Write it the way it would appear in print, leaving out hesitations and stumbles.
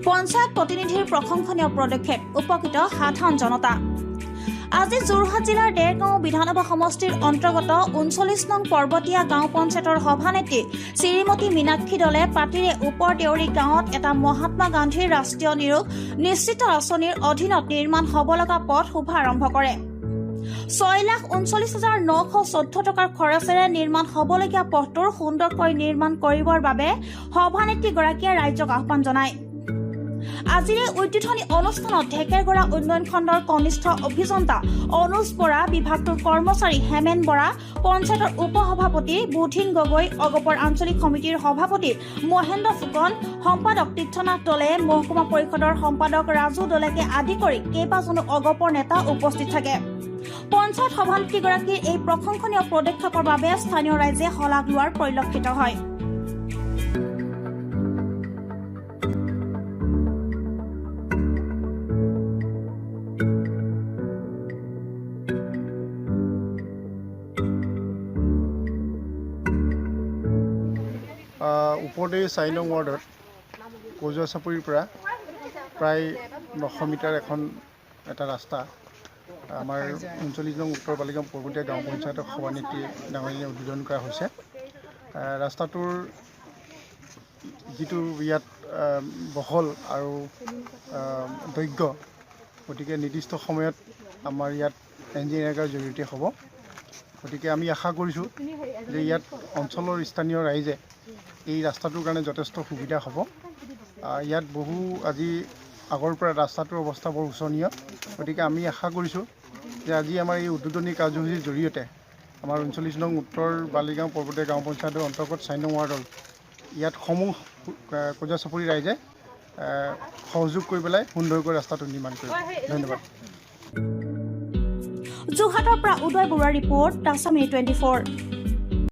পঞ্চায়ত প্ৰতিনিধিৰ প্ৰশংসনীয় পদক্ষেপ উপকৃত সাধাৰণ জনতা। আজি যোৰহাট জিলাৰ দেৰগাঁও বিধানসভা সমষ্টিৰ অন্তৰ্গত ৩৯ নং পৰ্বতীয়া গাঁও পঞ্চায়তৰ সভানেত্ৰী শ্ৰীমতী মীনাক্ষী দলে পাতিৰে ওপৰ দেউৰী গাঁৱত এটা মহাত্মা গান্ধীৰ ৰাষ্ট্ৰীয় নিৰোগ নিশ্চিত আঁচনিৰ অধীনত নিৰ্মাণ হ'ব লগা পথ শুভাৰম্ভ কৰে। ৬,৩৯,৯১৪ টকাৰ খৰচেৰে নিৰ্মাণ হ'বলগীয়া পথটোৰ সুন্দৰকৈ নিৰ্মাণ কৰিবৰ বাবে সভানেত্ৰীগৰাকীয়ে ৰাইজক আহ্বান জনায়। আজিৰ এই উদ্বোধনী অনুষ্ঠানত ঢেকেৰগড়া উন্নয়ন খণ্ডৰ কনিষ্ঠ অভিযন্তা অনুজ বৰা, বিভাগটোৰ কৰ্মচাৰী হেমেন বৰা, পঞ্চায়তৰ উপসভাপতি বুধিন গগৈ, অগপৰ আঞ্চলিক সমিতিৰ সভাপতি মহেন্দ্ৰ ফুকন, সম্পাদক তীৰ্থনাথ দলে, মহকুমা পৰিষদৰ সম্পাদক ৰাজু দলেকে আদি কৰি কেইবাজনো অগপৰ নেতা উপস্থিত থাকে। পঞ্চায়ত সভানেত্ৰীগৰাকীৰ এই প্ৰশংসনীয় পদক্ষেপৰ বাবে স্থানীয় ৰাইজে শলাগ লোৱাৰ পৰিলক্ষিত হয়। ওপৰদেউৰী ৪ নং ৱাৰ্ডত কজুৱা চাপৰিৰ পৰা প্ৰায় ৯০০ মিটাৰ এটা ৰাস্তা আমাৰ ৩৯ নং উত্তৰ বালিগাঁও পৰ্বতীয়া গাঁও পঞ্চায়তৰ সভানেত্ৰী ডাঙৰীয়ে উদ্বোধন কৰা হৈছে। ৰাস্তাটোৰ যিটো ইয়াত বহল আৰু দৈৰ্ঘ্য, গতিকে নিৰ্দিষ্ট সময়ত আমাৰ ইয়াত ইঞ্জিনিয়াৰিঙৰ জৰিয়তে হ'ব। গতিকে আমি আশা কৰিছোঁ যে ইয়াত অঞ্চলৰ স্থানীয় ৰাইজে এই ৰাস্তাটোৰ কাৰণে যথেষ্ট সুবিধা হ'ব। ইয়াত বহু আজি আগৰ পৰা ৰাস্তাটোৰ অৱস্থা বৰ শোচনীয়। গতিকে আমি আশা কৰিছোঁ যে আজি আমাৰ এই উদ্বোধনী কাৰ্যসূচীৰ জৰিয়তে আমাৰ ৩৯ নং উত্তৰ বালিগাঁও পৰ্বতীয়া গাঁও পঞ্চায়তৰ অন্তৰ্গত ৪ নং ৱাৰ্ডৰ ইয়াত সমূহ কজুৱা চাপৰি ৰাইজে সহযোগ কৰি পেলাই সুন্দৰকৈ ৰাস্তাটো নিৰ্মাণ কৰিব। ধন্যবাদ। যোৰহাটৰ পৰা উদয় বৰুৱাৰ ৰিপৰ্ট, দা আছাম 24।